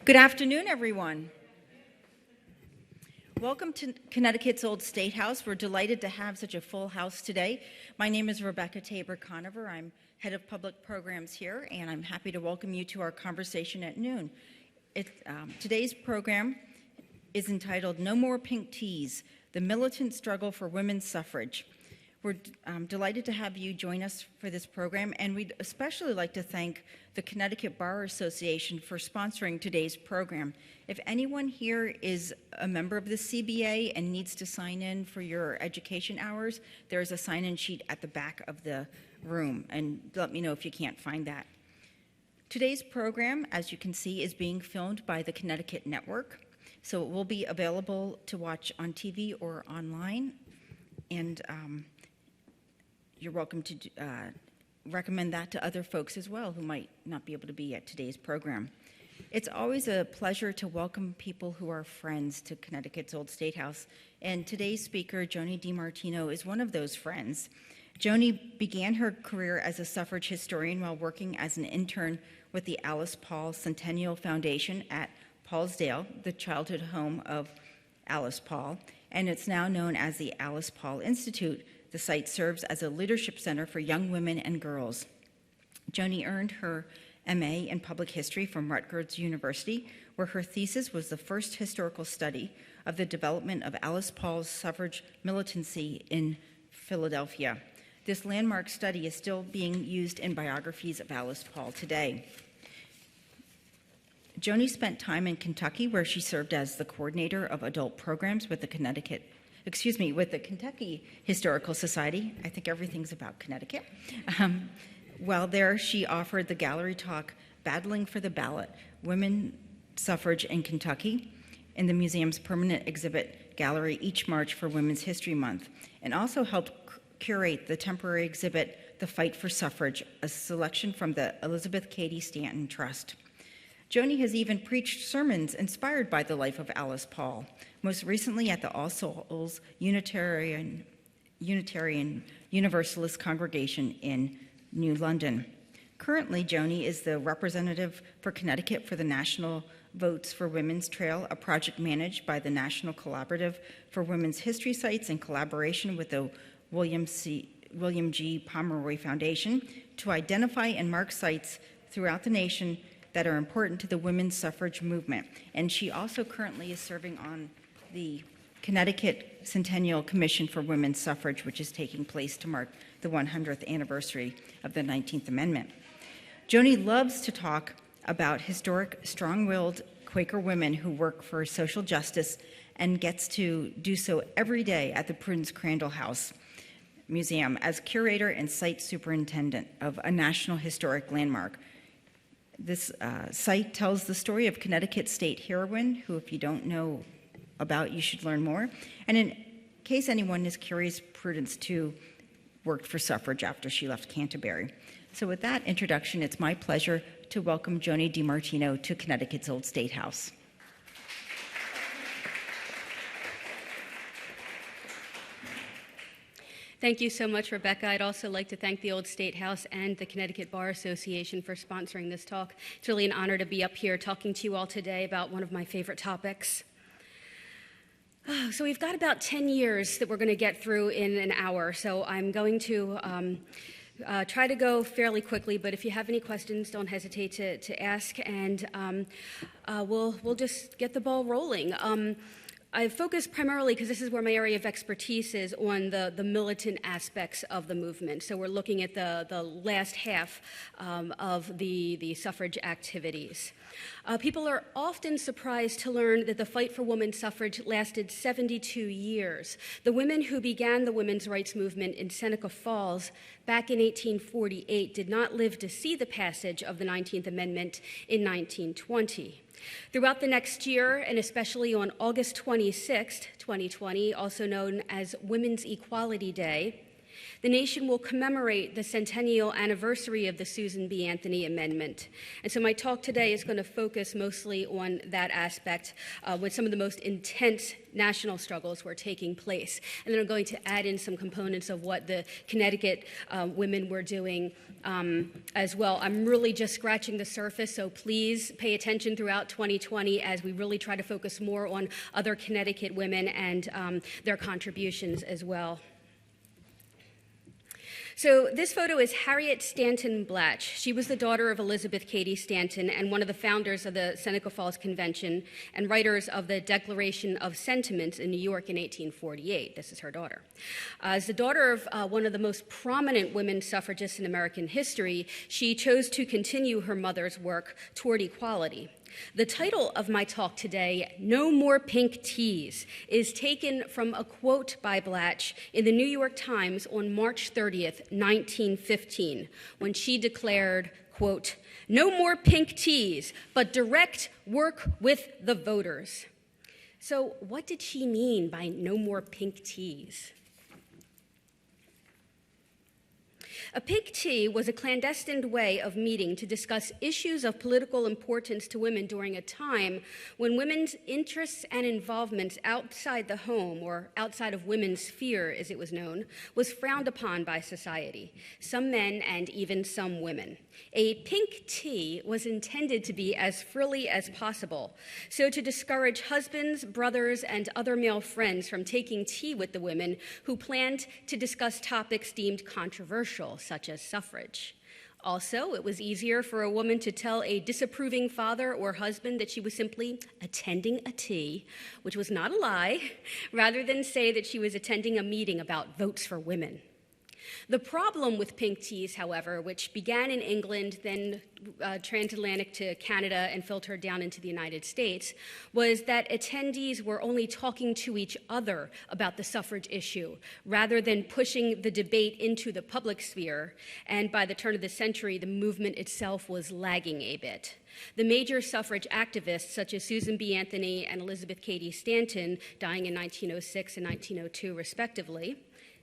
Good afternoon, everyone. Welcome to Connecticut's Old State House. We're delighted to have such a full house today. My name is Rebecca Tabor-Conover. I'm head of public programs here, and I'm happy to welcome you to our conversation at noon. Today's program is entitled No More Pink Teas, the Militant Struggle for Women's Suffrage. We're delighted to have you join us for this program, and we'd especially like to thank the Connecticut Bar Association for sponsoring today's program. If anyone here is a member of the CBA and needs to sign in for your education hours, there's a sign-in sheet at the back of the room, and let me know if you can't find that. Today's program, as you can see, is being filmed by the Connecticut Network, so it will be available to watch on TV or online, and you're welcome to recommend that to other folks as well who might not be able to be at today's program. It's always a pleasure to welcome people who are friends to Connecticut's Old State House, and today's speaker, Joanie DiMartino, is one of those friends. Joanie began her career as a suffrage historian while working as an intern with the Alice Paul Centennial Foundation at Paulsdale, the childhood home of Alice Paul, and it's now known as the Alice Paul Institute. The site serves as a leadership center for young women and girls. Joanie earned her MA in public history from Rutgers University, where her thesis was the first historical study of the development of Alice Paul's suffrage militancy in Philadelphia. This landmark study is still being used in biographies of Alice Paul today. Joanie spent time in Kentucky, where she served as the coordinator of adult programs with the Kentucky Historical Society. I think everything's about Connecticut. While there, she offered the gallery talk, Battling for the Ballot, Women Suffrage in Kentucky, in the museum's permanent exhibit gallery each March for Women's History Month, and also helped curate the temporary exhibit, The Fight for Suffrage, a selection from the Elizabeth Cady Stanton Trust. Joanie has even preached sermons inspired by the life of Alice Paul, most recently at the All Souls Unitarian Universalist Congregation in New London. Currently, Joanie is the representative for Connecticut for the National Votes for Women's Trail, a project managed by the National Collaborative for Women's History Sites in collaboration with the William G. Pomeroy Foundation to identify and mark sites throughout the nation that are important to the women's suffrage movement. And she also currently is serving on the Connecticut Centennial Commission for Women's Suffrage, which is taking place to mark the 100th anniversary of the 19th Amendment. Joanie loves to talk about historic, strong-willed Quaker women who work for social justice and gets to do so every day at the Prudence Crandall House Museum as curator and site superintendent of a National Historic Landmark. This site tells the story of Connecticut state heroine, who, if you don't know about, you should learn more. And in case anyone is curious, Prudence, too, worked for suffrage after she left Canterbury. So with that introduction, it's my pleasure to welcome Joanie DiMartino to Connecticut's Old State House. Thank you so much, Rebecca. I'd also like to thank the Old State House and the Connecticut Bar Association for sponsoring this talk. It's really an honor to be up here talking to you all today about one of my favorite topics. So we've got about 10 years that we're going to get through in an hour, so I'm going to try to go fairly quickly, but if you have any questions, don't hesitate to ask, and we'll just get the ball rolling. I focus primarily, because this is where my area of expertise is, on the militant aspects of the movement. So we're looking at the last half of the suffrage activities. People are often surprised to learn that the fight for women's suffrage lasted 72 years. The women who began the women's rights movement in Seneca Falls back in 1848 did not live to see the passage of the 19th Amendment in 1920. Throughout the next year, and especially on August 26, 2020, also known as Women's Equality Day, The nation will commemorate the centennial anniversary of the Susan B. Anthony Amendment. And so my talk today is going to focus mostly on that aspect with some of the most intense national struggles were taking place. And then I'm going to add in some components of what the Connecticut women were doing as well. I'm really just scratching the surface, so please pay attention throughout 2020 as we really try to focus more on other Connecticut women and their contributions as well. So this photo is Harriet Stanton Blatch. She was the daughter of Elizabeth Cady Stanton and one of the founders of the Seneca Falls Convention and writers of the Declaration of Sentiments in New York in 1848. This is her daughter. As the daughter of one of the most prominent women suffragists in American history, she chose to continue her mother's work toward equality. The title of my talk today, No More Pink Teas, is taken from a quote by Blatch in the New York Times on March 30th, 1915, when she declared, quote, "No more pink teas, but direct work with the voters." So what did she mean by no more pink teas? A pink tea was a clandestine way of meeting to discuss issues of political importance to women during a time when women's interests and involvements outside the home, or outside of women's sphere as it was known, was frowned upon by society, some men and even some women. A pink tea was intended to be as frilly as possible, so to discourage husbands, brothers, and other male friends from taking tea with the women who planned to discuss topics deemed controversial, such as suffrage. Also, it was easier for a woman to tell a disapproving father or husband that she was simply attending a tea, which was not a lie, rather than say that she was attending a meeting about votes for women. The problem with pink teas, however, which began in England, then transatlantic to Canada and filtered down into the United States, was that attendees were only talking to each other about the suffrage issue, rather than pushing the debate into the public sphere. And by the turn of the century, the movement itself was lagging a bit. The major suffrage activists, such as Susan B. Anthony and Elizabeth Cady Stanton, dying in 1906 and 1902 respectively,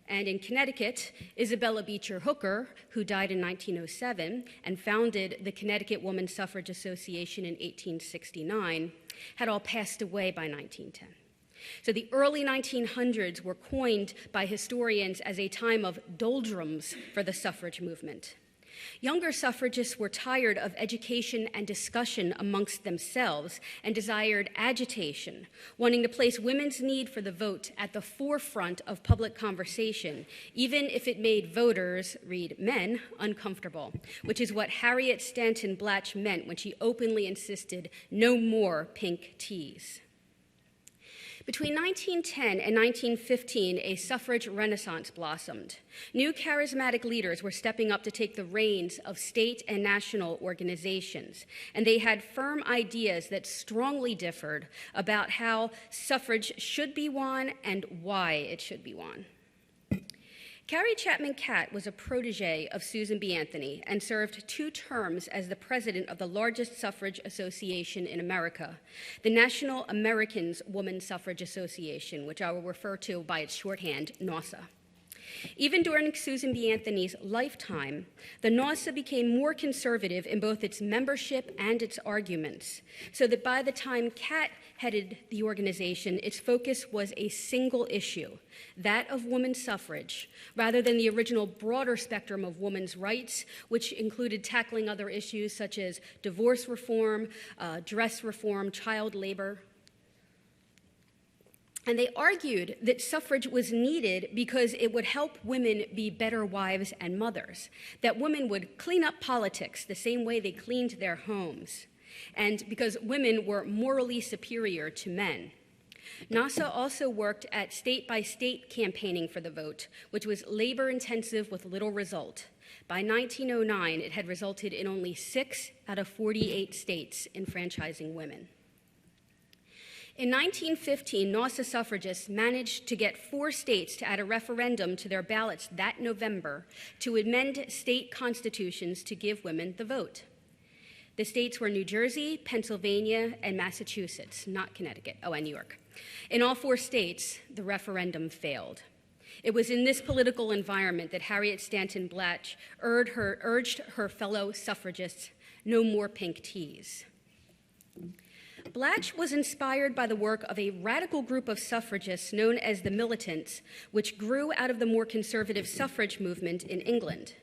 and in Connecticut, Isabella Beecher Hooker, who died in 1907 and founded the Connecticut Woman Suffrage Association in 1869, had all passed away by 1910. So the early 1900s were coined by historians as a time of doldrums for the suffrage movement. Younger suffragists were tired of education and discussion amongst themselves and desired agitation, wanting to place women's need for the vote at the forefront of public conversation, even if it made voters, read men, uncomfortable, which is what Harriet Stanton Blatch meant when she openly insisted no more pink teas. Between 1910 and 1915, a suffrage renaissance blossomed. New charismatic leaders were stepping up to take the reins of state and national organizations, and they had firm ideas that strongly differed about how suffrage should be won and why it should be won. Carrie Chapman Catt was a protege of Susan B. Anthony and served 2 terms as the president of the largest suffrage association in America, the National Americans Woman Suffrage Association, which I will refer to by its shorthand, NAWSA. Even during Susan B. Anthony's lifetime, the NAWSA became more conservative in both its membership and its arguments, so that by the time Catt headed the organization, its focus was a single issue, that of women's suffrage, rather than the original broader spectrum of women's rights, which included tackling other issues such as divorce reform, dress reform, child labor. And they argued that suffrage was needed because it would help women be better wives and mothers, that women would clean up politics the same way they cleaned their homes, and because women were morally superior to men. NAWSA also worked at state-by-state campaigning for the vote, which was labor-intensive with little result. By 1909, it had resulted in only 6 out of 48 states enfranchising women. In 1915, NAWSA suffragists managed to get 4 states to add a referendum to their ballots that November to amend state constitutions to give women the vote. The states were New Jersey, Pennsylvania, and Massachusetts, not Connecticut, and New York. In all 4 states, the referendum failed. It was in this political environment that Harriet Stanton Blatch urged her fellow suffragists, no more pink teas. Blatch was inspired by the work of a radical group of suffragists known as the Militants, which grew out of the more conservative suffrage movement in England.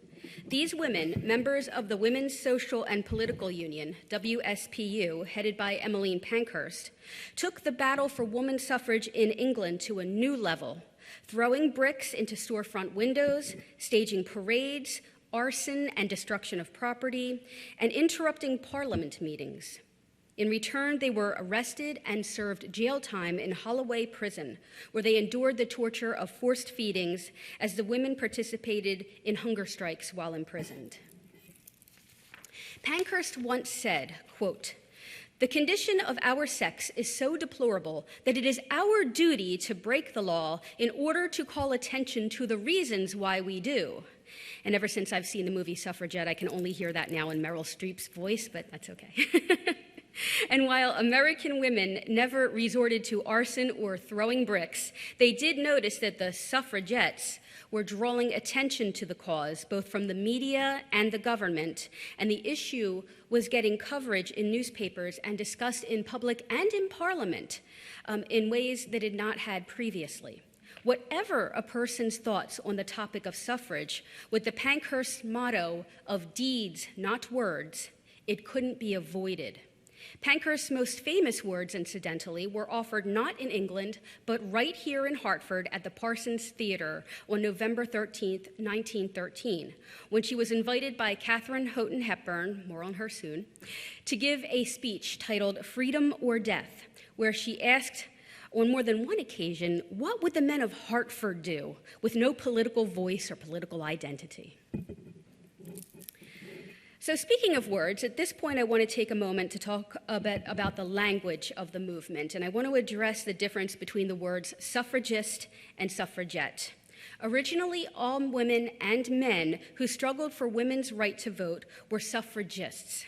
These women, members of the Women's Social and Political Union, WSPU, headed by Emmeline Pankhurst, took the battle for women's suffrage in England to a new level, throwing bricks into storefront windows, staging parades, arson and destruction of property, and interrupting Parliament meetings. In return, they were arrested and served jail time in Holloway Prison, where they endured the torture of forced feedings as the women participated in hunger strikes while imprisoned. Pankhurst once said, quote, "The condition of our sex is so deplorable that it is our duty to break the law in order to call attention to the reasons why we do." And ever since I've seen the movie Suffragette, I can only hear that now in Meryl Streep's voice, but that's okay. And while American women never resorted to arson or throwing bricks, they did notice that the suffragettes were drawing attention to the cause, both from the media and the government, and the issue was getting coverage in newspapers and discussed in public and in Parliament in ways that it had not had previously. Whatever a person's thoughts on the topic of suffrage, with the Pankhurst motto of deeds, not words, it couldn't be avoided. Pankhurst's most famous words, incidentally, were offered not in England, but right here in Hartford at the Parsons Theater on November 13th, 1913, when she was invited by Katharine Houghton Hepburn, more on her soon, to give a speech titled Freedom or Death, where she asked on more than one occasion, what would the men of Hartford do with no political voice or political identity? So speaking of words, at this point I want to take a moment to talk a bit about the language of the movement, and I want to address the difference between the words suffragist and suffragette. Originally, all women and men who struggled for women's right to vote were suffragists.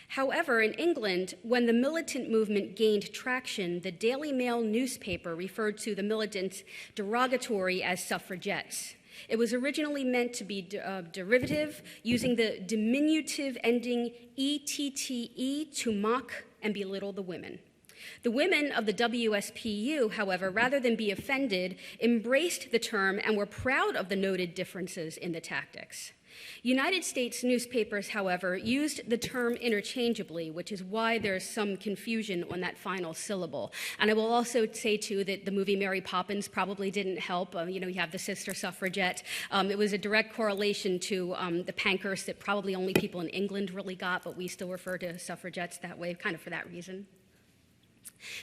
However, in England, when the militant movement gained traction, the Daily Mail newspaper referred to the militants derogatory as suffragettes. It was originally meant to be derivative, using the diminutive ending ETTE to mock and belittle the women. The women of the WSPU, however, rather than be offended, embraced the term and were proud of the noted differences in the tactics. United States newspapers, however, used the term interchangeably, which is why there's some confusion on that final syllable. And I will also say, too, that the movie Mary Poppins probably didn't help. You have the sister suffragette. It was a direct correlation to the Pankhurst that probably only people in England really got, but we still refer to suffragettes that way, kind of for that reason.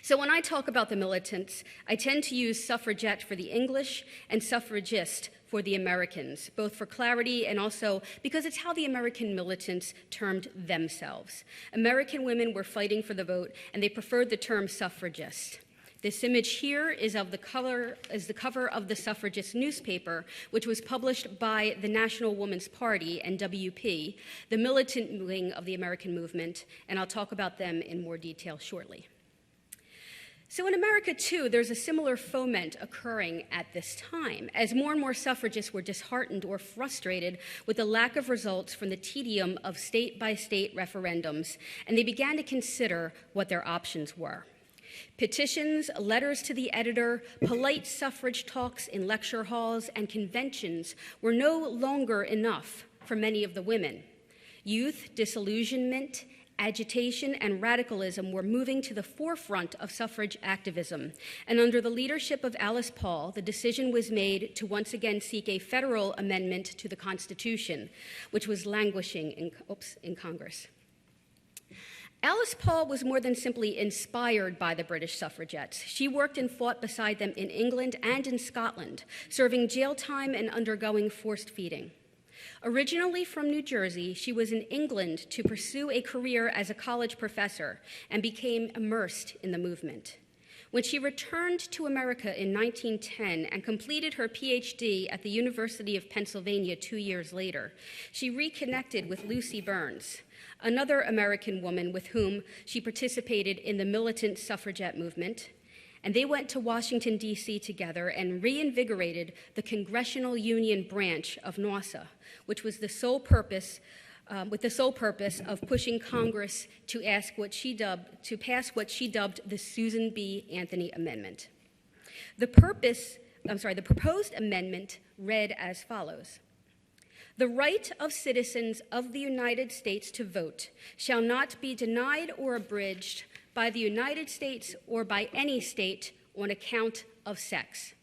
So when I talk about the militants, I tend to use suffragette for the English and suffragist for the Americans, both for clarity and also because it's how the American militants termed themselves. American women were fighting for the vote, and they preferred the term suffragist. This image here is the cover of the Suffragist newspaper, which was published by the National Woman's Party, NWP, the militant wing of the American movement, and I'll talk about them in more detail shortly. So in America, too, there's a similar foment occurring at this time, as more and more suffragists were disheartened or frustrated with the lack of results from the tedium of state-by-state referendums, and they began to consider what their options were. Petitions, letters to the editor, polite suffrage talks in lecture halls, and conventions were no longer enough for many of the women. Youth, disillusionment, agitation, and radicalism were moving to the forefront of suffrage activism, and under the leadership of Alice Paul, the decision was made to once again seek a federal amendment to the Constitution, which was languishing in Congress. Alice Paul was more than simply inspired by the British suffragettes. She worked and fought beside them in England and in Scotland, serving jail time and undergoing forced feeding. Originally from New Jersey, she was in England to pursue a career as a college professor and became immersed in the movement. When she returned to America in 1910 and completed her PhD at the University of Pennsylvania 2 years later, she reconnected with Lucy Burns, another American woman with whom she participated in the militant suffragette movement, And they went to Washington, D.C. together and reinvigorated the Congressional Union branch of NAWSA, which was with the sole purpose of pushing Congress to pass what she dubbed the Susan B. Anthony Amendment. The proposed amendment read as follows. The right of citizens of the United States to vote shall not be denied or abridged by the United States or by any state on account of sex.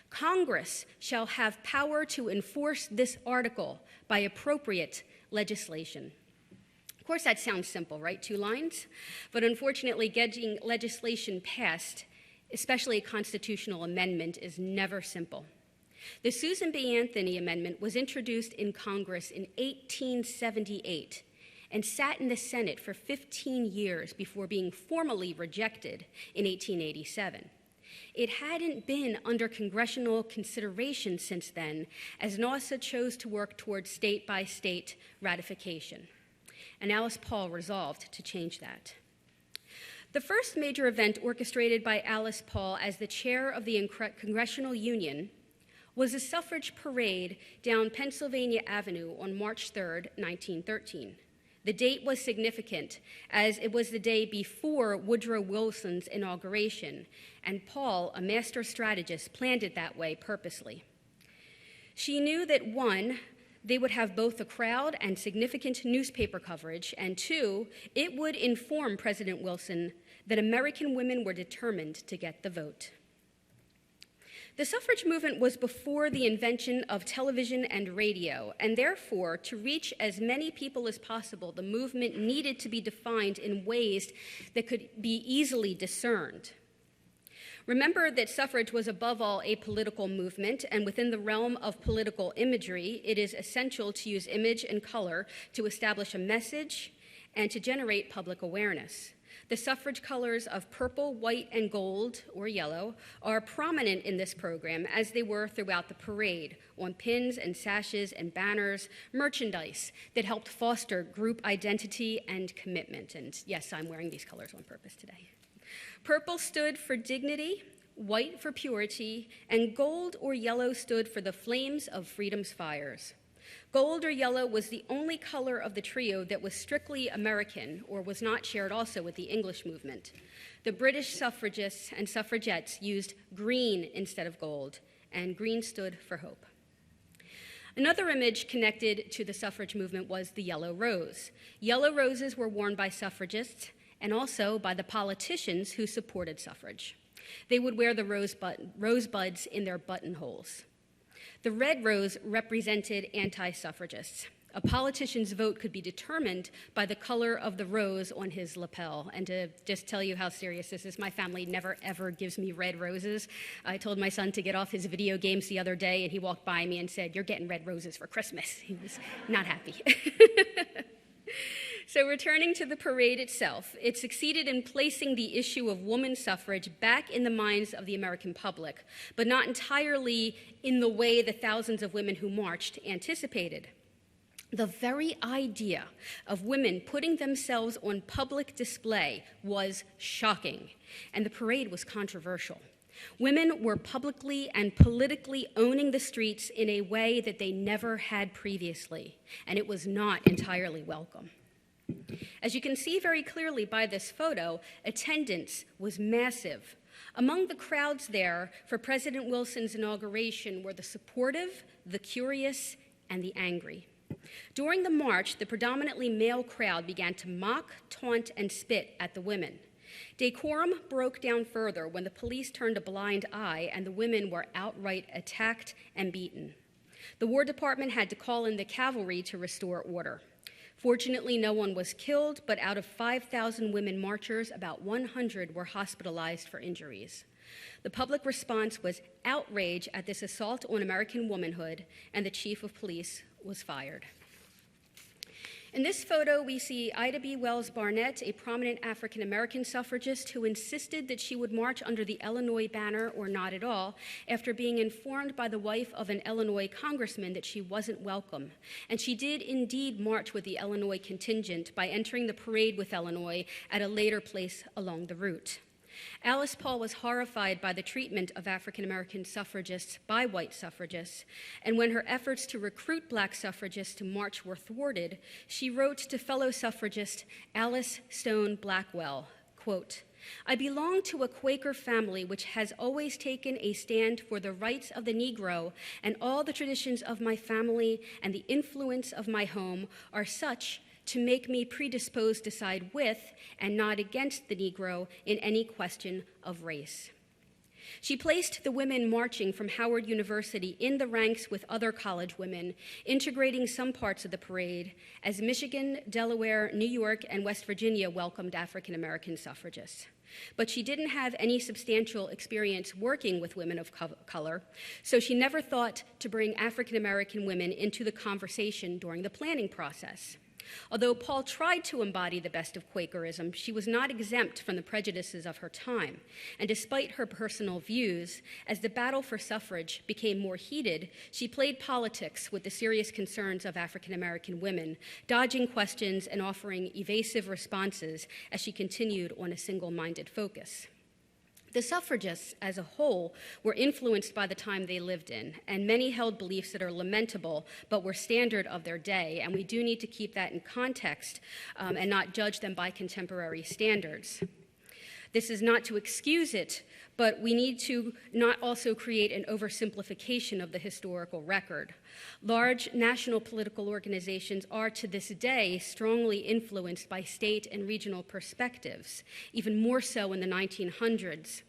Congress shall have power to enforce this article by appropriate legislation. Of course, that sounds simple, right? 2 lines. But unfortunately, getting legislation passed, especially a constitutional amendment, is never simple. The Susan B. Anthony Amendment was introduced in Congress in 1878 and sat in the Senate for 15 years before being formally rejected in 1887. It hadn't been under congressional consideration since then, as NAWSA chose to work towards state-by-state ratification. And Alice Paul resolved to change that. The first major event orchestrated by Alice Paul as the chair of the Congressional Union was a suffrage parade down Pennsylvania Avenue on March 3rd, 1913. The date was significant, as it was the day before Woodrow Wilson's inauguration, and Paul, a master strategist, planned it that way purposely. She knew that 1, they would have both a crowd and significant newspaper coverage, and 2, it would inform President Wilson that American women were determined to get the vote. The suffrage movement was before the invention of television and radio, and therefore, to reach as many people as possible, the movement needed to be defined in ways that could be easily discerned. Remember that suffrage was above all a political movement, and within the realm of political imagery, it is essential to use image and color to establish a message and to generate public awareness. The suffrage colors of purple, white, and gold, or yellow, are prominent in this program, as they were throughout the parade, on pins and sashes and banners, merchandise that helped foster group identity and commitment. And yes, I'm wearing these colors on purpose today. Purple stood for dignity, white for purity, and gold or yellow stood for the flames of freedom's fires. Gold or yellow was the only color of the trio that was strictly American or was not shared also with the English movement. The British suffragists and suffragettes used green instead of gold, and green stood for hope. Another image connected to the suffrage movement was the yellow rose. Yellow roses were worn by suffragists and also by the politicians who supported suffrage. They would wear the rosebuds in their buttonholes. The red rose represented anti-suffragists. A politician's vote could be determined by the color of the rose on his lapel. And to just tell you how serious this is, my family never, ever gives me red roses. I told my son to get off his video games the other day, and he walked by me and said, "You're getting red roses for Christmas." He was not happy. So returning to the parade itself, it succeeded in placing the issue of woman suffrage back in the minds of the American public, but not entirely in the way the thousands of women who marched anticipated. The very idea of women putting themselves on public display was shocking, and the parade was controversial. Women were publicly and politically owning the streets in a way that they never had previously, and it was not entirely welcome. As you can see very clearly by this photo, attendance was massive. Among the crowds there for President Wilson's inauguration were the supportive, the curious, and the angry. During the march, the predominantly male crowd began to mock, taunt, and spit at the women. Decorum broke down further when the police turned a blind eye and the women were outright attacked and beaten. The War Department had to call in the cavalry to restore order. Fortunately, no one was killed, but out of 5,000 women marchers, about 100 were hospitalized for injuries. The public response was outrage at this assault on American womanhood, and the chief of police was fired. In this photo, we see Ida B. Wells Barnett, a prominent African-American suffragist who insisted that she would march under the Illinois banner or not at all after being informed by the wife of an Illinois congressman that she wasn't welcome. And she did indeed march with the Illinois contingent by entering the parade with Illinois at a later place along the route. Alice Paul was horrified by the treatment of African American suffragists by white suffragists, and when her efforts to recruit black suffragists to march were thwarted, she wrote to fellow suffragist Alice Stone Blackwell, quote, "I belong to a Quaker family which has always taken a stand for the rights of the Negro, and all the traditions of my family and the influence of my home are such to make me predisposed to side with and not against the Negro in any question of race." She placed the women marching from Howard University in the ranks with other college women, integrating some parts of the parade as Michigan, Delaware, New York, and West Virginia welcomed African American suffragists. But she didn't have any substantial experience working with women of color, so she never thought to bring African American women into the conversation during the planning process. Although Paul tried to embody the best of Quakerism, she was not exempt from the prejudices of her time. And despite her personal views, as the battle for suffrage became more heated, she played politics with the serious concerns of African American women, dodging questions and offering evasive responses as she continued on a single-minded focus. The suffragists as a whole were influenced by the time they lived in, and many held beliefs that are lamentable but were standard of their day, and we do need to keep that in context and not judge them by contemporary standards. This is not to excuse it, but we need to not also create an oversimplification of the historical record. Large national political organizations are to this day strongly influenced by state and regional perspectives, even more so in the 1900s.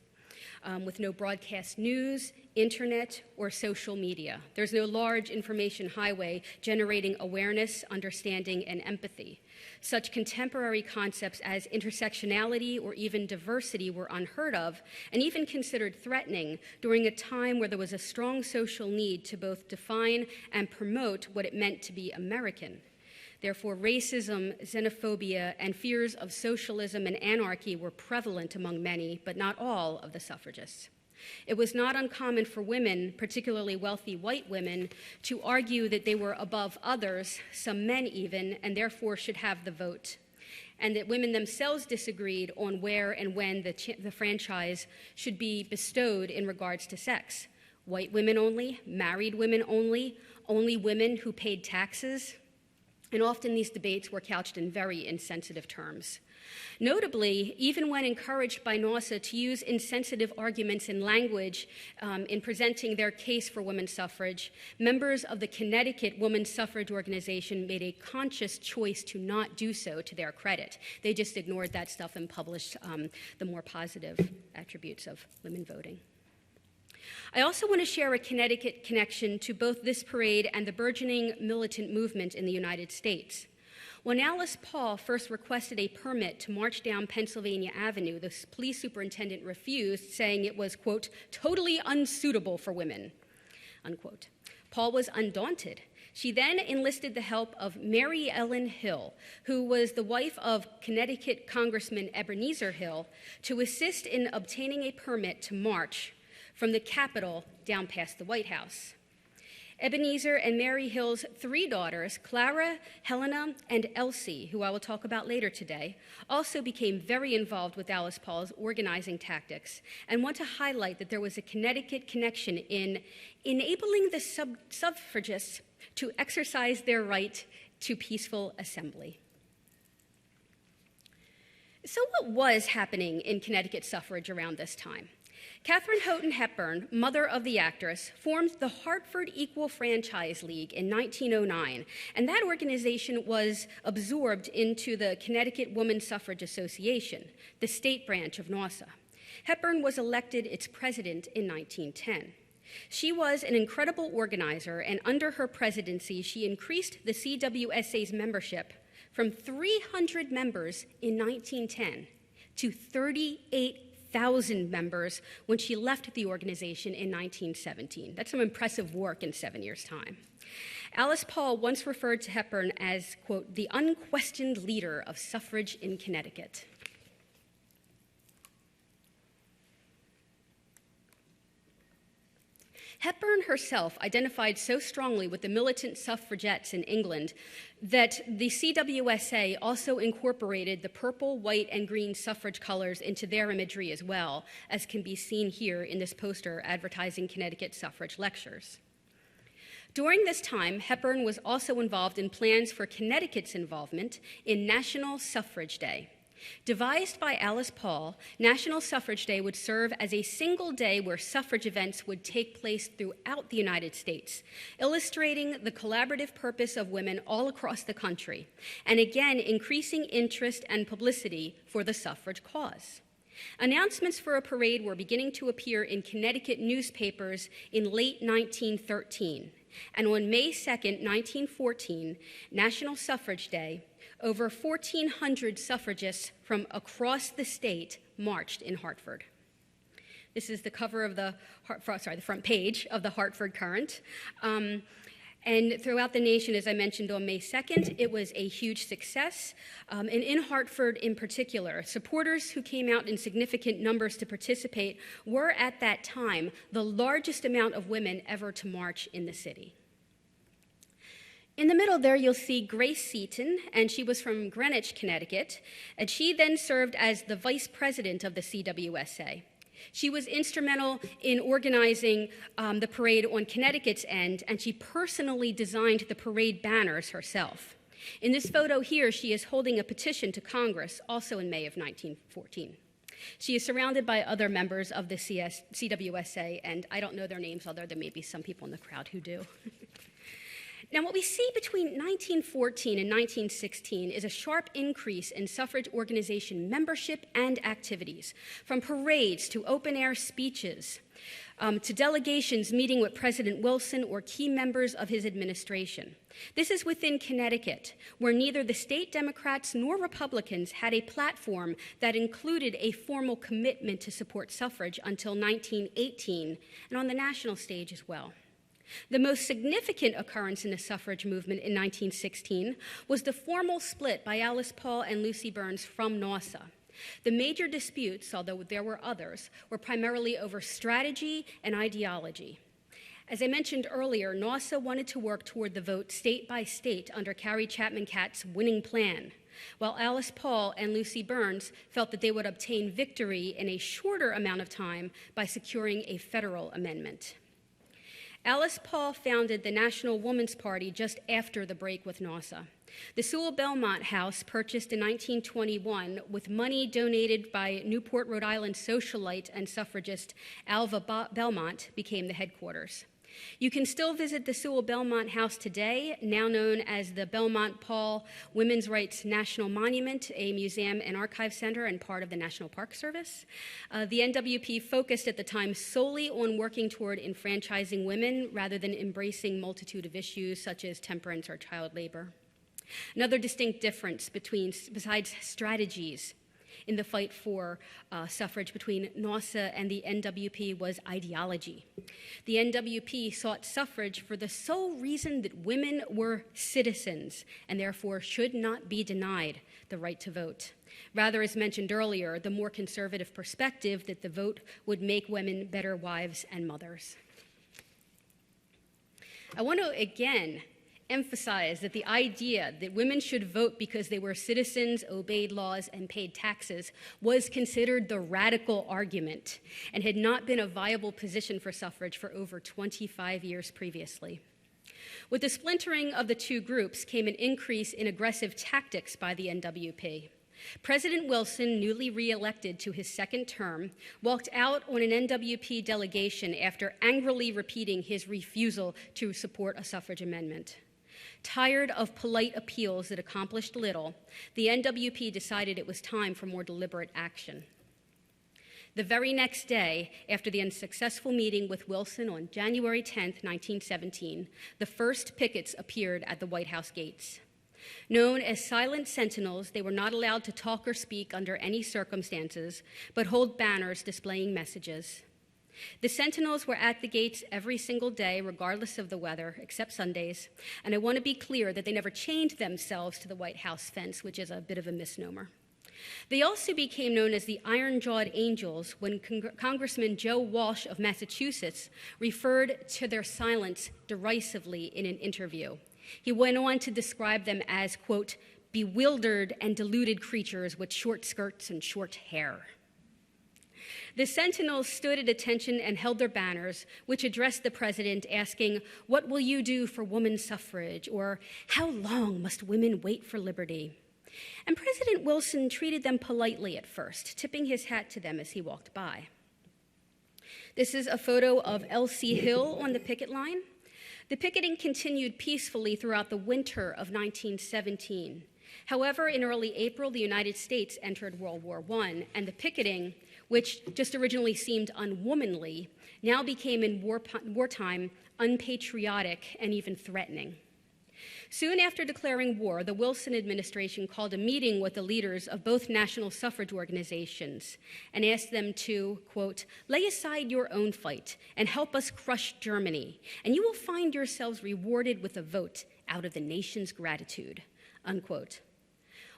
With no broadcast news, internet, or social media. There's no large information highway generating awareness, understanding, and empathy. Such contemporary concepts as intersectionality or even diversity were unheard of and even considered threatening during a time where there was a strong social need to both define and promote what it meant to be American. Therefore, racism, xenophobia, and fears of socialism and anarchy were prevalent among many, but not all, of the suffragists. It was not uncommon for women, particularly wealthy white women, to argue that they were above others, some men even, and therefore should have the vote, and that women themselves disagreed on where and when the franchise should be bestowed in regards to sex. White women only, married women only women who paid taxes, and often these debates were couched in very insensitive terms. Notably, even when encouraged by NAWSA to use insensitive arguments and language in presenting their case for women's suffrage, members of the Connecticut Women's Suffrage Organization made a conscious choice to not do so, to their credit. They just ignored that stuff and published the more positive attributes of women voting. I also want to share a Connecticut connection to both this parade and the burgeoning militant movement in the United States. When Alice Paul first requested a permit to march down Pennsylvania Avenue, the police superintendent refused, saying it was, quote, totally unsuitable for women, unquote. Paul was undaunted. She then enlisted the help of Mary Ellen Hill, who was the wife of Connecticut Congressman Ebenezer Hill, to assist in obtaining a permit to march from the Capitol down past the White House. Ebenezer and Mary Hill's three daughters, Clara, Helena, and Elsie, who I will talk about later today, also became very involved with Alice Paul's organizing tactics and want to highlight that there was a Connecticut connection in enabling the suffragists to exercise their right to peaceful assembly. So what was happening in Connecticut suffrage around this time? Katharine Houghton Hepburn, mother of the actress, formed the Hartford Equal Franchise League in 1909, and that organization was absorbed into the Connecticut Women's Suffrage Association, the state branch of NAWSA. Hepburn was elected its president in 1910. She was an incredible organizer, and under her presidency, she increased the CWSA's membership from 300 members in 1910 to 38,000 members when she left the organization in 1917. That's some impressive work in 7 years' time. Alice Paul once referred to Hepburn as, quote, the unquestioned leader of suffrage in Connecticut. Hepburn herself identified so strongly with the militant suffragettes in England that the CWSA also incorporated the purple, white, and green suffrage colors into their imagery as well, as can be seen here in this poster advertising Connecticut suffrage lectures. During this time, Hepburn was also involved in plans for Connecticut's involvement in National Suffrage Day. Devised by Alice Paul, National Suffrage Day would serve as a single day where suffrage events would take place throughout the United States, illustrating the collaborative purpose of women all across the country, and again increasing interest and publicity for the suffrage cause. Announcements for a parade were beginning to appear in Connecticut newspapers in late 1913, and on May 2nd, 1914, National Suffrage Day, over 1,400 suffragists from across the state marched in Hartford. This is the cover of the front page of the Hartford Courant. And throughout the nation, as I mentioned, on May 2nd, it was a huge success. And in Hartford in particular, supporters who came out in significant numbers to participate were at that time the largest amount of women ever to march in the city. In the middle there, you'll see Grace Seaton, and she was from Greenwich, Connecticut, and she then served as the vice president of the CWSA. She was instrumental in organizing the parade on Connecticut's end, and she personally designed the parade banners herself. In this photo here, she is holding a petition to Congress, also in May of 1914. She is surrounded by other members of the CWSA, and I don't know their names, although there may be some people in the crowd who do. Now, what we see between 1914 and 1916 is a sharp increase in suffrage organization membership and activities, from parades to open-air speeches, to delegations meeting with President Wilson or key members of his administration. This is within Connecticut, where neither the state Democrats nor Republicans had a platform that included a formal commitment to support suffrage until 1918, and on the national stage as well. The most significant occurrence in the suffrage movement in 1916 was the formal split by Alice Paul and Lucy Burns from NAWSA. The major disputes, although there were others, were primarily over strategy and ideology. As I mentioned earlier, NAWSA wanted to work toward the vote state by state under Carrie Chapman Catt's winning plan, while Alice Paul and Lucy Burns felt that they would obtain victory in a shorter amount of time by securing a federal amendment. Alice Paul founded the National Woman's Party just after the break with NAWSA. The Sewell Belmont House, purchased in 1921 with money donated by Newport, Rhode Island socialite and suffragist Alva Belmont, became the headquarters. You can still visit the Sewell Belmont House today, now known as the Belmont Paul Women's Rights National Monument, a museum and archive center and part of the National Park Service. The NWP focused at the time solely on working toward enfranchising women rather than embracing multitude of issues such as temperance or child labor. Another distinct difference besides strategies in the fight for suffrage between NAWSA and the NWP was ideology. The NWP sought suffrage for the sole reason that women were citizens and therefore should not be denied the right to vote. Rather, as mentioned earlier, the more conservative perspective that the vote would make women better wives and mothers. I want to again emphasize that the idea that women should vote because they were citizens, obeyed laws, and paid taxes was considered the radical argument and had not been a viable position for suffrage for over 25 years previously. With the splintering of the two groups came an increase in aggressive tactics by the NWP. President Wilson, newly re-elected to his second term, walked out on an NWP delegation after angrily repeating his refusal to support a suffrage amendment. Tired of polite appeals that accomplished little, the NWP decided it was time for more deliberate action. The very next day, after the unsuccessful meeting with Wilson on January 10, 1917, the first pickets appeared at the White House gates. Known as silent sentinels, they were not allowed to talk or speak under any circumstances, but hold banners displaying messages. The sentinels were at the gates every single day, regardless of the weather, except Sundays, and I want to be clear that they never chained themselves to the White House fence, which is a bit of a misnomer. They also became known as the Iron-Jawed Angels when Congressman Joe Walsh of Massachusetts referred to their silence derisively in an interview. He went on to describe them as, quote, bewildered and deluded creatures with short skirts and short hair. The Sentinels stood at attention and held their banners, which addressed the president asking, "What will you do for women's suffrage?" or "How long must women wait for liberty?" And President Wilson treated them politely at first, tipping his hat to them as he walked by. This is a photo of Elsie Hill on the picket line. The picketing continued peacefully throughout the winter of 1917. However, in early April, the United States entered World War I, and the picketing, which just originally seemed unwomanly, now became in wartime unpatriotic and even threatening. Soon after declaring war, the Wilson administration called a meeting with the leaders of both national suffrage organizations and asked them to, quote, lay aside your own fight and help us crush Germany, and you will find yourselves rewarded with a vote out of the nation's gratitude, unquote.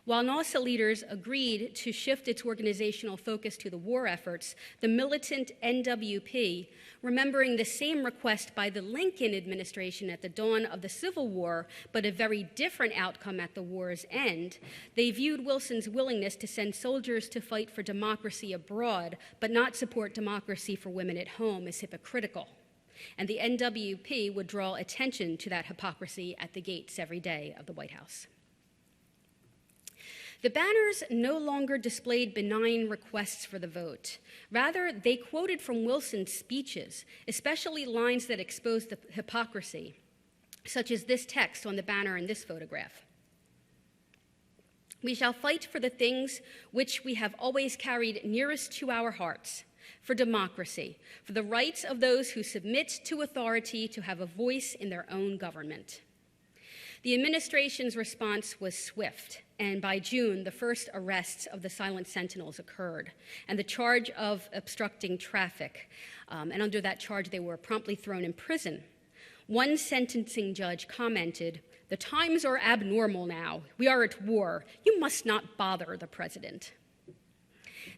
While NASA leaders agreed to shift its organizational focus to the war efforts, the militant NWP, remembering the same request by the Lincoln administration at the dawn of the Civil War, but a very different outcome at the war's end, they viewed Wilson's willingness to send soldiers to fight for democracy abroad, but not support democracy for women at home, as hypocritical. And the NWP would draw attention to that hypocrisy at the gates every day of the White House. The banners no longer displayed benign requests for the vote. Rather, they quoted from Wilson's speeches, especially lines that exposed the hypocrisy, such as this text on the banner in this photograph. We shall fight for the things which we have always carried nearest to our hearts, for democracy, for the rights of those who submit to authority to have a voice in their own government. The administration's response was swift, and by June, the first arrests of the Silent Sentinels occurred, and the charge of obstructing traffic. And under that charge, they were promptly thrown in prison. One sentencing judge commented, "The times are abnormal now. We are at war. You must not bother the president."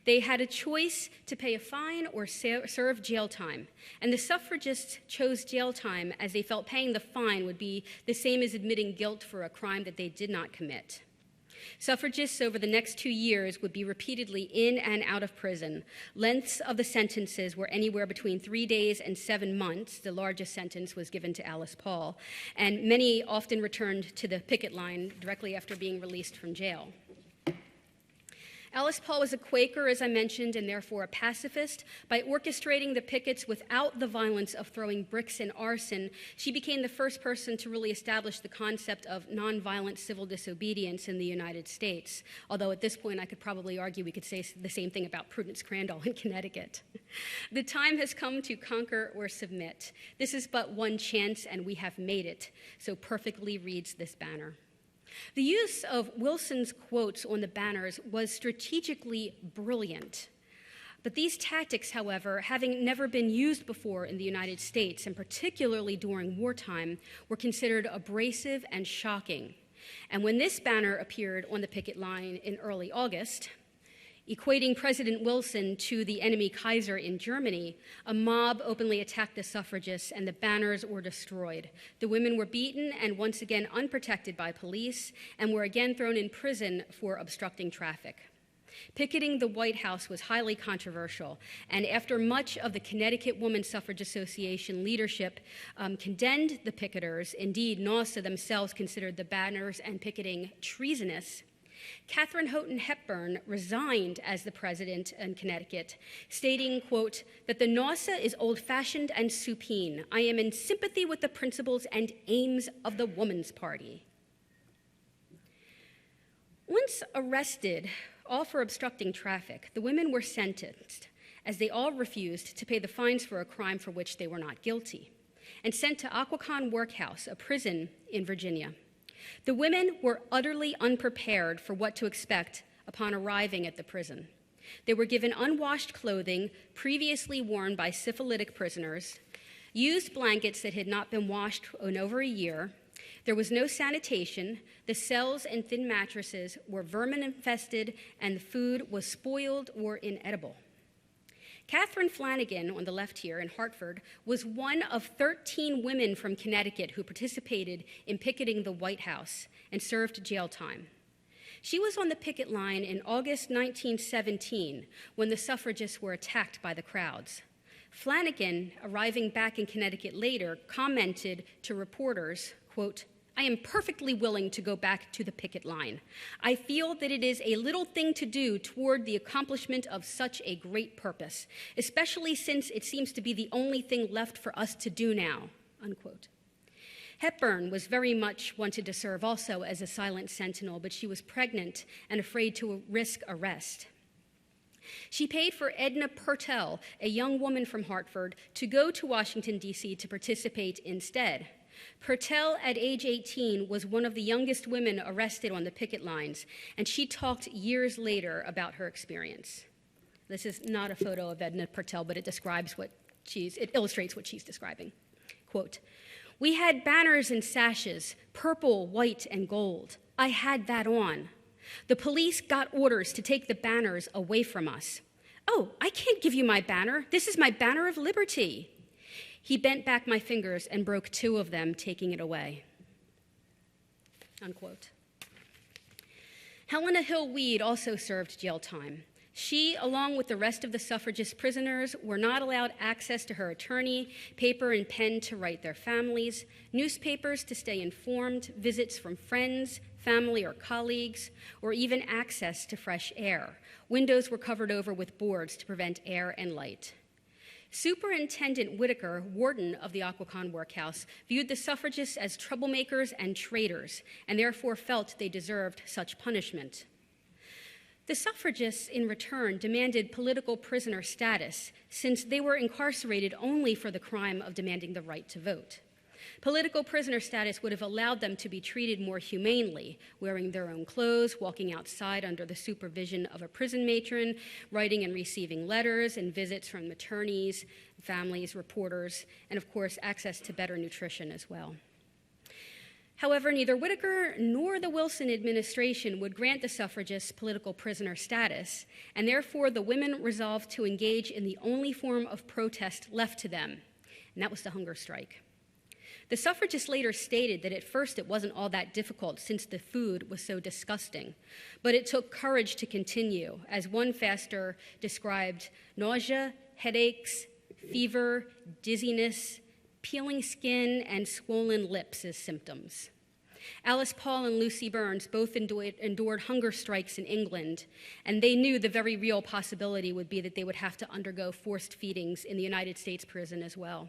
They had a choice to pay a fine or serve jail time, and the suffragists chose jail time as they felt paying the fine would be the same as admitting guilt for a crime that they did not commit. Suffragists over the next 2 years would be repeatedly in and out of prison. Lengths of the sentences were anywhere between 3 days and 7 months. The largest sentence was given to Alice Paul, and many often returned to the picket line directly after being released from jail. Alice Paul was a Quaker, as I mentioned, and therefore a pacifist. By orchestrating the pickets without the violence of throwing bricks and arson, she became the first person to really establish the concept of nonviolent civil disobedience in the United States. Although at this point, I could probably argue we could say the same thing about Prudence Crandall in Connecticut. The time has come to conquer or submit. This is but one chance, and we have made it. So perfectly reads this banner. The use of Wilson's quotes on the banners was strategically brilliant. But these tactics, however, having never been used before in the United States, and particularly during wartime, were considered abrasive and shocking. And when this banner appeared on the picket line in early August, equating President Wilson to the enemy Kaiser in Germany, a mob openly attacked the suffragists and the banners were destroyed. The women were beaten and once again unprotected by police and were again thrown in prison for obstructing traffic. Picketing the White House was highly controversial, and after much of the Connecticut Woman Suffrage Association leadership condemned the picketers, indeed NASA themselves considered the banners and picketing treasonous, Katharine Houghton Hepburn resigned as the president in Connecticut, stating, quote, that the NASA is old-fashioned and supine. I am in sympathy with the principles and aims of the Woman's Party. Once arrested, all for obstructing traffic, the women were sentenced, as they all refused to pay the fines for a crime for which they were not guilty, and sent to Occoquan Workhouse, a prison in Virginia. The women were utterly unprepared for what to expect upon arriving at the prison. They were given unwashed clothing previously worn by syphilitic prisoners, used blankets that had not been washed in over a year, There was no sanitation, the cells and thin mattresses were vermin-infested, and the food was spoiled or inedible. Catherine Flanagan, on the left here in Hartford, was one of 13 women from Connecticut who participated in picketing the White House and served jail time. She was on the picket line in August 1917 when the suffragists were attacked by the crowds. Flanagan, arriving back in Connecticut later, commented to reporters, quote, "I am perfectly willing to go back to the picket line. I feel that it is a little thing to do toward the accomplishment of such a great purpose, especially since it seems to be the only thing left for us to do now," unquote. Hepburn was very much wanted to serve also as a silent sentinel, but she was pregnant and afraid to risk arrest. She paid for Edna Purtell, a young woman from Hartford, to go to Washington, D.C. to participate instead. Purtell, at age 18, was one of the youngest women arrested on the picket lines, and she talked years later about her experience. This is not a photo of Edna Purtell, but it illustrates what she's describing. Quote, "We had banners and sashes, purple, white, and gold. I had that on. The police got orders to take the banners away from us. Oh, I can't give you my banner. This is my banner of liberty. He bent back my fingers and broke 2 of them, taking it away." Unquote. Helena Hill Weed also served jail time. She, along with the rest of the suffragist prisoners, were not allowed access to her attorney, paper and pen to write their families, newspapers to stay informed, visits from friends, family, or colleagues, or even access to fresh air. Windows were covered over with boards to prevent air and light. Superintendent Whitaker, warden of the Occoquan workhouse, viewed the suffragists as troublemakers and traitors, and therefore felt they deserved such punishment. The suffragists, in return, demanded political prisoner status, since they were incarcerated only for the crime of demanding the right to vote. Political prisoner status would have allowed them to be treated more humanely, wearing their own clothes, walking outside under the supervision of a prison matron, writing and receiving letters and visits from attorneys, families, reporters, and of course, access to better nutrition as well. However, neither Whitaker nor the Wilson administration would grant the suffragists political prisoner status, and therefore the women resolved to engage in the only form of protest left to them, and that was the hunger strike. The suffragists later stated that at first it wasn't all that difficult since the food was so disgusting, but it took courage to continue, as one faster described nausea, headaches, fever, dizziness, peeling skin, and swollen lips as symptoms. Alice Paul and Lucy Burns both endured hunger strikes in England, and they knew the very real possibility would be that they would have to undergo forced feedings in the United States prison as well.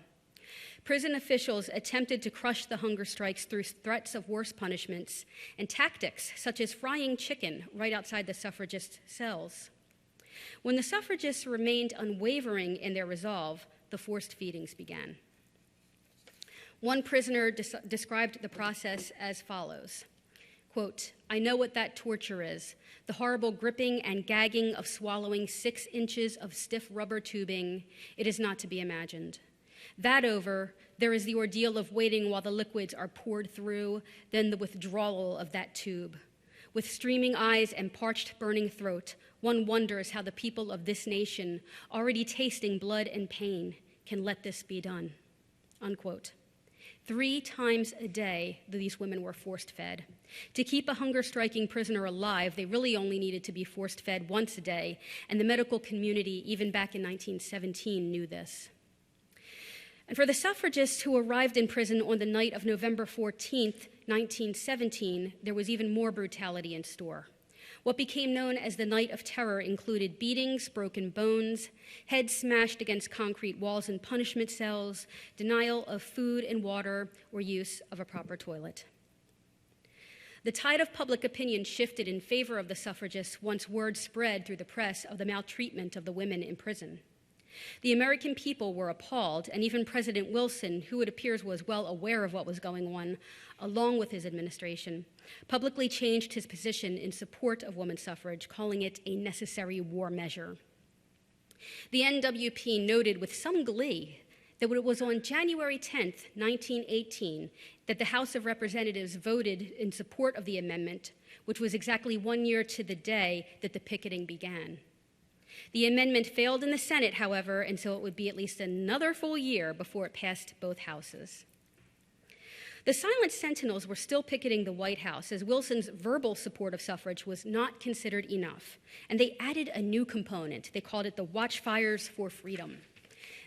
Prison officials attempted to crush the hunger strikes through threats of worse punishments and tactics such as frying chicken right outside the suffragist cells. When the suffragists remained unwavering in their resolve, the forced feedings began. One prisoner described the process as follows, quote, "I know what that torture is, the horrible gripping and gagging of swallowing 6 inches of stiff rubber tubing. It is not to be imagined. That over, there is the ordeal of waiting while the liquids are poured through, then the withdrawal of that tube. With streaming eyes and parched, burning throat, one wonders how the people of this nation, already tasting blood and pain, can let this be done," unquote. 3 times a day, these women were forced fed. To keep a hunger-striking prisoner alive, they really only needed to be forced fed once a day, and the medical community, even back in 1917, knew this. And for the suffragists who arrived in prison on the night of November 14th, 1917, there was even more brutality in store. What became known as the Night of Terror included beatings, broken bones, heads smashed against concrete walls in punishment cells, denial of food and water, or use of a proper toilet. The tide of public opinion shifted in favor of the suffragists once word spread through the press of the maltreatment of the women in prison. The American people were appalled, and even President Wilson, who it appears was well aware of what was going on, along with his administration, publicly changed his position in support of women's suffrage, calling it a necessary war measure. The NWP noted with some glee that it was on January 10th, 1918, that the House of Representatives voted in support of the amendment, which was exactly 1 year to the day that the picketing began. The amendment failed in the Senate, however, and so it would be at least another full year before it passed both houses. The Silent Sentinels were still picketing the White House, as Wilson's verbal support of suffrage was not considered enough, and they added a new component. They called it the Watchfires for Freedom.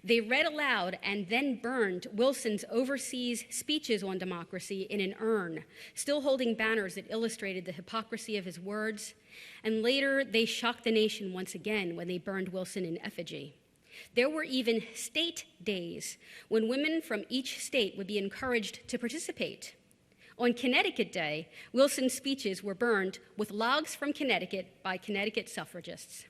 They read aloud and then burned Wilson's overseas speeches on democracy in an urn, still holding banners that illustrated the hypocrisy of his words. And later, they shocked the nation once again when they burned Wilson in effigy. There were even state days when women from each state would be encouraged to participate. On Connecticut Day, Wilson's speeches were burned with logs from Connecticut by Connecticut suffragists.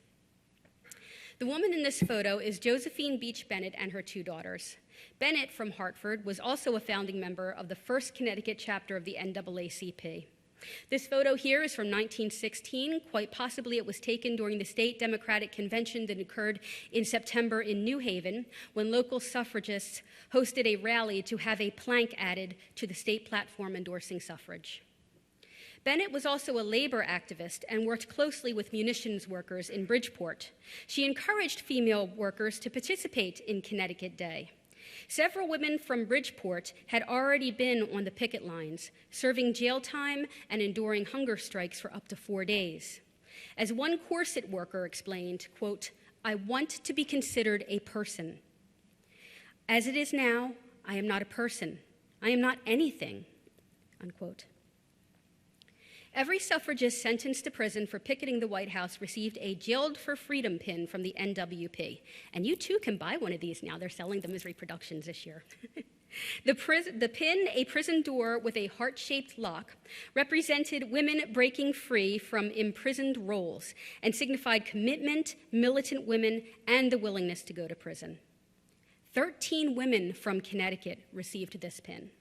The woman in this photo is Josephine Beach Bennett and her 2 daughters. Bennett, from Hartford, was also a founding member of the first Connecticut chapter of the NAACP. This photo here is from 1916. Quite possibly it was taken during the state Democratic Convention that occurred in September in New Haven, when local suffragists hosted a rally to have a plank added to the state platform endorsing suffrage. Bennett was also a labor activist and worked closely with munitions workers in Bridgeport. She encouraged female workers to participate in Connecticut Day. Several women from Bridgeport had already been on the picket lines, serving jail time and enduring hunger strikes for up to 4 days. As one corset worker explained, quote, "I want to be considered a person. As it is now, I am not a person. I am not anything," unquote. Every suffragist sentenced to prison for picketing the White House received a Jailed for Freedom pin from the NWP. And you too can buy one of these now. They're selling them as reproductions this year. The pin, a prison door with a heart-shaped lock, represented women breaking free from imprisoned roles and signified commitment, militant women, and the willingness to go to prison. 13 women from Connecticut received this pin.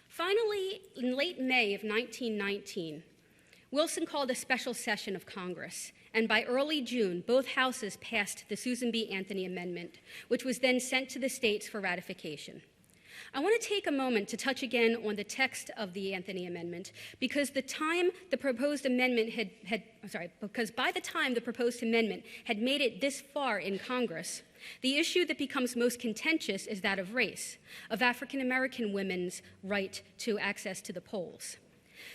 Finally, in late May of 1919, Wilson called a special session of Congress, and by early June, both houses passed the Susan B. Anthony Amendment, which was then sent to the states for ratification. I want to take a moment to touch again on the text of the Anthony Amendment, because by the time the proposed amendment had made it this far in Congress, the issue that becomes most contentious is that of race, of African American women's right to access to the polls.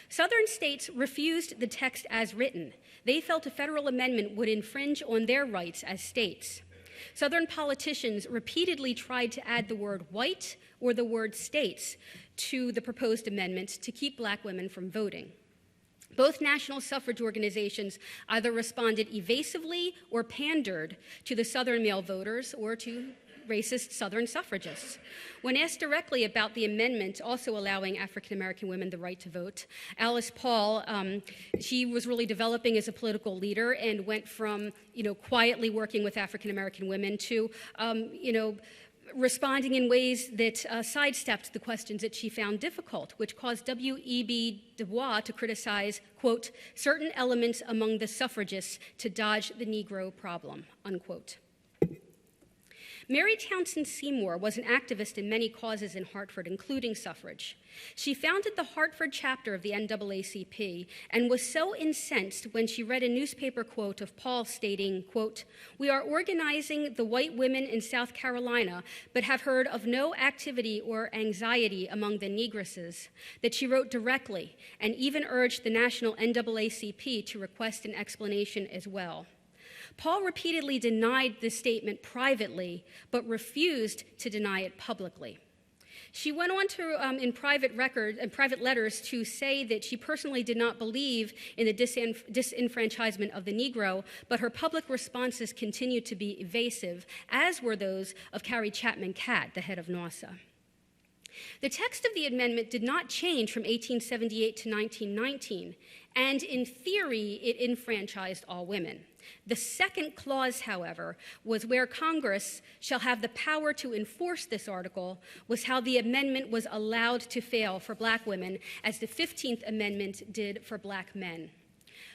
Southern states refused the text as written. They felt a federal amendment would infringe on their rights as states. Southern politicians repeatedly tried to add the word white or the word states to the proposed amendment to keep black women from voting. Both national suffrage organizations either responded evasively or pandered to the Southern male voters or to racist Southern suffragists. When asked directly about the amendment also allowing African American women the right to vote, Alice Paul, she was really developing as a political leader and went from, quietly working with African American women to, responding in ways that sidestepped the questions that she found difficult, which caused W.E.B. Du Bois to criticize, quote, certain elements among the suffragists to dodge the Negro problem, unquote. Mary Townsend Seymour was an activist in many causes in Hartford, including suffrage. She founded the Hartford chapter of the NAACP and was so incensed when she read a newspaper quote of Paul stating, quote, "We are organizing the white women in South Carolina, but have heard of no activity or anxiety among the negresses," that she wrote directly and even urged the national NAACP to request an explanation as well. Paul repeatedly denied this statement privately, but refused to deny it publicly. She went on to, in private letters, to say that she personally did not believe in the disenfranchisement of the Negro, but her public responses continued to be evasive, as were those of Carrie Chapman Catt, the head of NAWSA. The text of the amendment did not change from 1878 to 1919, and in theory, it enfranchised all women. The second clause, however, was where Congress shall have the power to enforce this article, was how the amendment was allowed to fail for black women, as the 15th Amendment did for black men.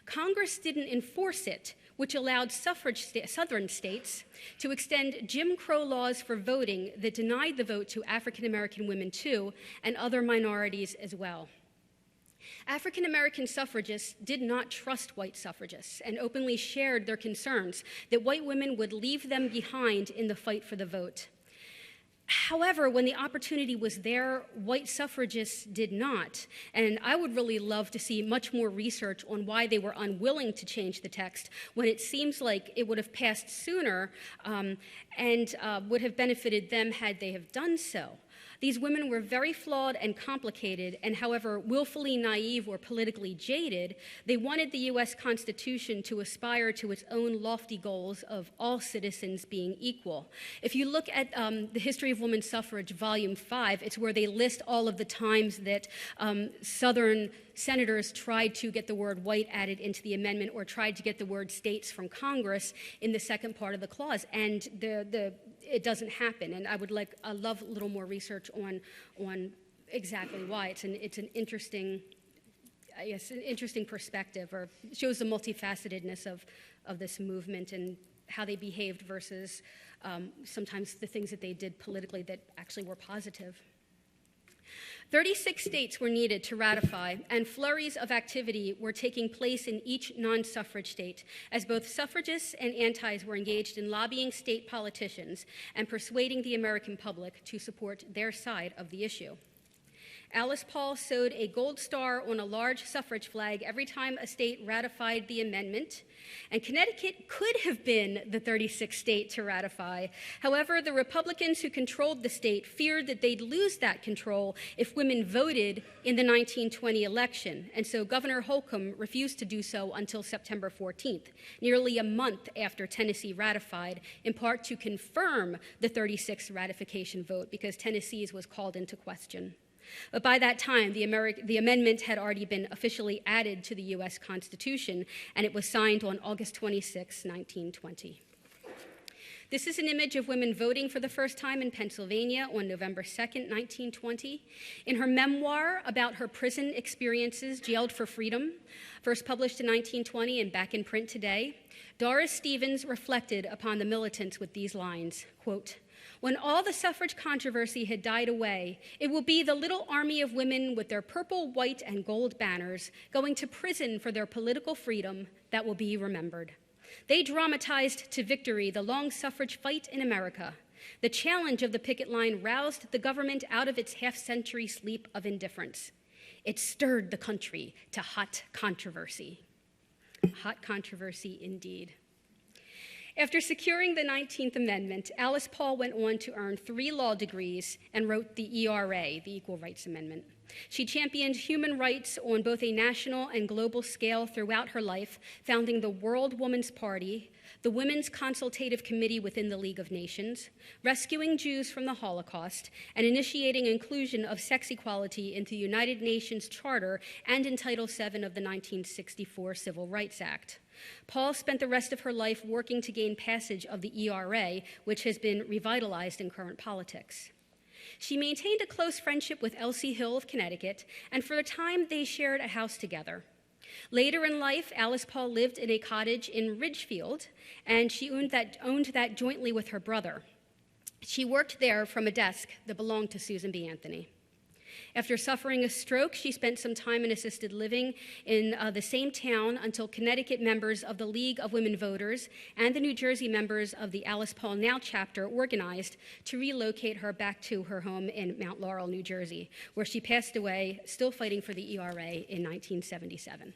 Congress didn't enforce it, which allowed southern states to extend Jim Crow laws for voting that denied the vote to African American women too, and other minorities as well. African American suffragists did not trust white suffragists and openly shared their concerns that white women would leave them behind in the fight for the vote. However, when the opportunity was there, white suffragists did not. And I would really love to see much more research on why they were unwilling to change the text when it seems like it would have passed sooner and would have benefited them had they have done so. These women were very flawed and complicated, and however willfully naive or politically jaded, they wanted the U.S. Constitution to aspire to its own lofty goals of all citizens being equal. If you look at the History of Women's Suffrage, Volume 5, it's where they list all of the times that Southern senators tried to get the word white added into the amendment or tried to get the word states from Congress in the second part of the clause, and it doesn't happen. And I love a little more research on exactly why. It's an interesting, I guess, an interesting perspective, or shows the multifacetedness of this movement and how they behaved versus sometimes the things that they did politically that actually were positive. 36 states were needed to ratify, and flurries of activity were taking place in each non-suffrage state, as both suffragists and antis were engaged in lobbying state politicians and persuading the American public to support their side of the issue. Alice Paul sewed a gold star on a large suffrage flag every time a state ratified the amendment, and Connecticut could have been the 36th state to ratify. However, the Republicans who controlled the state feared that they'd lose that control if women voted in the 1920 election, and so Governor Holcomb refused to do so until September 14th, nearly a month after Tennessee ratified, in part to confirm the 36th ratification vote because Tennessee's was called into question. But by that time, the amendment had already been officially added to the U.S. Constitution, and it was signed on August 26, 1920. This is an image of women voting for the first time in Pennsylvania on November 2nd, 1920. In her memoir about her prison experiences, Jailed for Freedom, first published in 1920 and back in print today, Doris Stevens reflected upon the militants with these lines, quote, "When all the suffrage controversy had died away, it will be the little army of women with their purple, white, and gold banners going to prison for their political freedom that will be remembered. They dramatized to victory the long suffrage fight in America. The challenge of the picket line roused the government out of its half-century sleep of indifference. It stirred the country to hot controversy." Hot controversy indeed. After securing the 19th Amendment, Alice Paul went on to earn 3 law degrees and wrote the ERA, the Equal Rights Amendment. She championed human rights on both a national and global scale throughout her life, founding the World Women's Party, the Women's Consultative Committee within the League of Nations, rescuing Jews from the Holocaust, and initiating inclusion of sex equality into the United Nations Charter and in Title VII of the 1964 Civil Rights Act. Paul spent the rest of her life working to gain passage of the ERA, which has been revitalized in current politics. She maintained a close friendship with Elsie Hill of Connecticut, and for a time they shared a house together. Later in life, Alice Paul lived in a cottage in Ridgefield, and she owned that jointly with her brother. She worked there from a desk that belonged to Susan B. Anthony. After suffering a stroke, she spent some time in assisted living in the same town until Connecticut members of the League of Women Voters and the New Jersey members of the Alice Paul Now chapter organized to relocate her back to her home in Mount Laurel, New Jersey, where she passed away, still fighting for the ERA in 1977.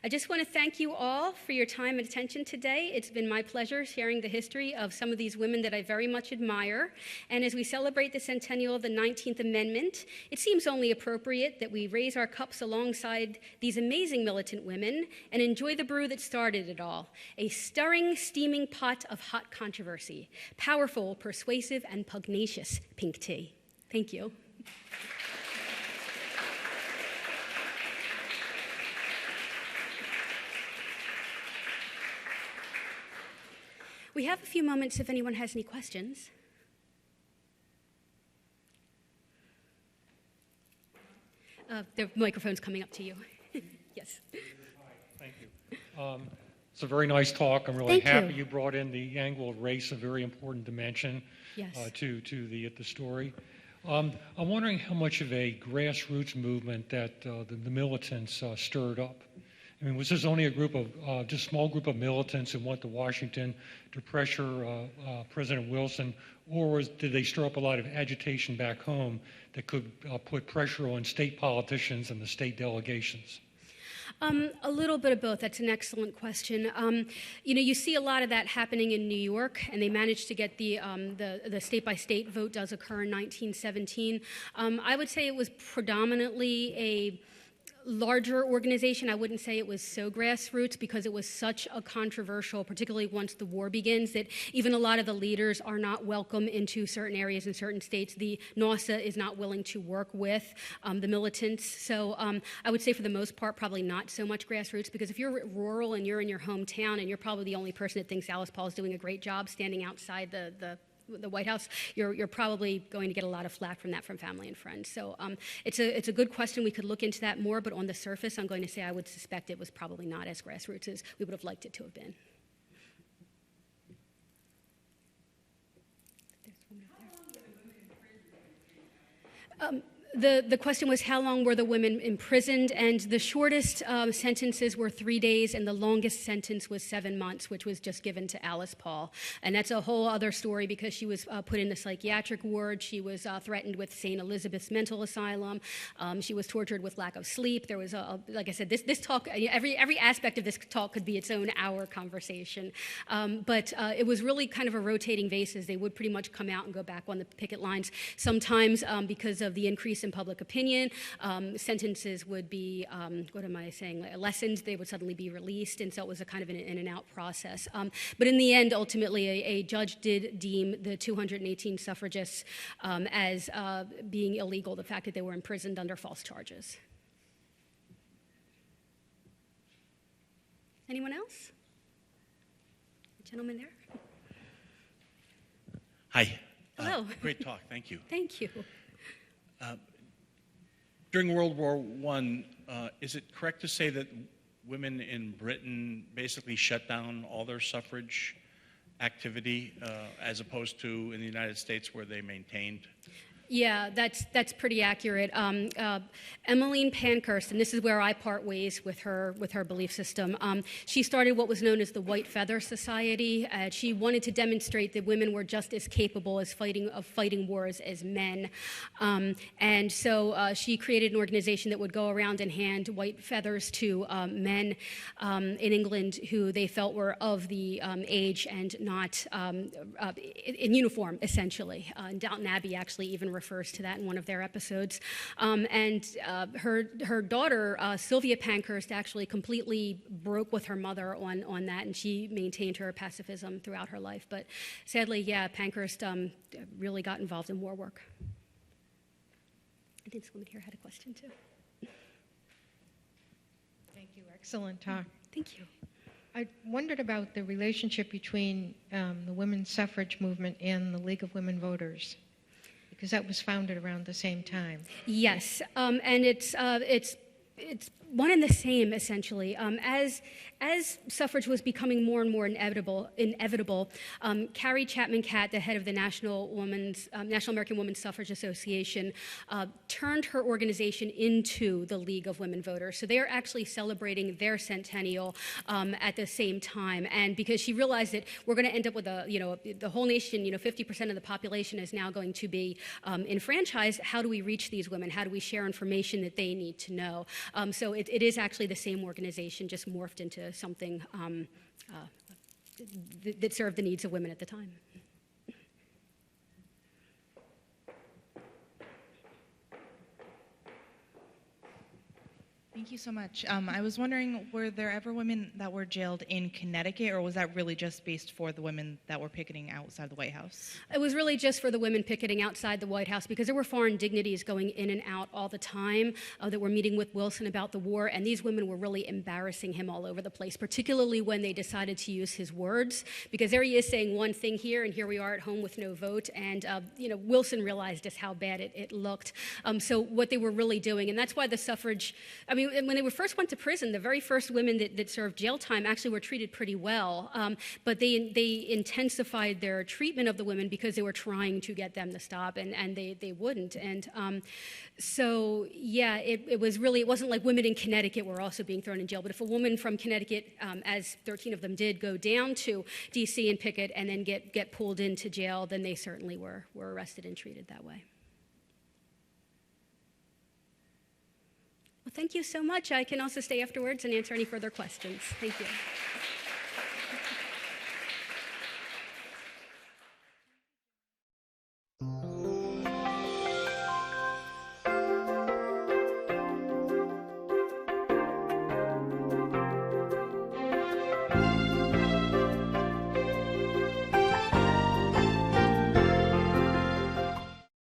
I just want to thank you all for your time and attention today. It's been my pleasure sharing the history of some of these women that I very much admire. And as we celebrate the centennial of the 19th Amendment, it seems only appropriate that we raise our cups alongside these amazing militant women and enjoy the brew that started it all, a stirring, steaming pot of hot controversy, powerful, persuasive, and pugnacious pink tea. Thank you. We have a few moments if anyone has any questions. The microphone's coming up to you. Yes. Hi, thank you. It's a very nice talk. I'm really Thank happy you. you brought in the angle of race, a very important dimension Yes. to the story. I'm wondering how much of a grassroots movement that the militants stirred up. I mean, was this only a group of, just small group of militants who went to Washington to pressure President Wilson, or did they stir up a lot of agitation back home that could put pressure on state politicians and the state delegations? A little bit of both. That's an excellent question. You see a lot of that happening in New York, and they managed to get the state-by-state vote does occur in 1917. I would say it was predominantly a larger organization. I wouldn't say it was so grassroots because it was such a controversial, particularly once the war begins, that even a lot of the leaders are not welcome into certain areas in certain states. The NAWSA is not willing to work with the militants. So I would say for the most part, probably not so much grassroots, because if you're rural and you're in your hometown and you're probably the only person that thinks Alice Paul is doing a great job standing outside the White House, you're probably going to get a lot of flack from that from family and friends. So it's a good question. We could look into that more, but on the surface, I'm going to say I would suspect it was probably not as grassroots as we would have liked it to have been. The question was how long were the women imprisoned, and the shortest sentences were 3 days, and the longest sentence was 7 months, which was just given to Alice Paul. And that's a whole other story because she was put in the psychiatric ward. She was threatened with St. Elizabeth's mental asylum. She was tortured with lack of sleep. There was, like I said, this talk, every aspect of this talk could be its own hour conversation. But it was really kind of a rotating basis. They would pretty much come out and go back on the picket lines. Sometimes because of the increase in public opinion, sentences would be, lessened. They would suddenly be released, and so it was a kind of an in and out process. But in the end, ultimately, a judge did deem the 218 suffragists as being illegal, the fact that they were imprisoned under false charges. Anyone else? The gentleman there? Hi. Hello. Great talk. Thank you. Thank you. During World War I, is it correct to say that women in Britain basically shut down all their suffrage activity as opposed to in the United States where they maintained? Yeah, that's pretty accurate. Emmeline Pankhurst, and this is where I part ways with her belief system. She started what was known as the White Feather Society. She wanted to demonstrate that women were just as capable as fighting wars as men, and so she created an organization that would go around and hand white feathers to men in England who they felt were of the age and not in uniform, essentially. And Downton Abbey actually even refers to that in one of their episodes. And her daughter, Sylvia Pankhurst, actually completely broke with her mother on that, and she maintained her pacifism throughout her life. But sadly, yeah, Pankhurst really got involved in war work. I think this woman here had a question, too. Thank you. Excellent talk. Thank you. I wondered about the relationship between the women's suffrage movement and the League of Women Voters, because that was founded around the same time. Yes, and it's one and the same, essentially. As suffrage was becoming more and more inevitable, Carrie Chapman Catt, the head of the National American Women's Suffrage Association, turned her organization into the League of Women Voters. So they are actually celebrating their centennial at the same time. And because she realized that we're going to end up with the whole nation, 50% of the population is now going to be enfranchised. How do we reach these women? How do we share information that they need to know? So it is actually the same organization, just morphed into something that served the needs of women at the time. Thank you so much. I was wondering, were there ever women that were jailed in Connecticut, or was that really just based for the women that were picketing outside the White House? It was really just for the women picketing outside the White House because there were foreign dignitaries going in and out all the time that were meeting with Wilson about the war, and these women were really embarrassing him all over the place, particularly when they decided to use his words, because there he is saying one thing here, and here we are at home with no vote, and Wilson realized just how bad it looked. So what they were really doing, and that's why the suffrage, mean, when they were first went to prison, the very first women that served jail time actually were treated pretty well, but they intensified their treatment of the women because they were trying to get them to stop, and they wouldn't. And so, yeah, it wasn't like women in Connecticut were also being thrown in jail, but if a woman from Connecticut, as 13 of them did, go down to D.C. and picket and then get pulled into jail, then they certainly were arrested and treated that way. Well, thank you so much. I can also stay afterwards and answer any further questions. Thank you.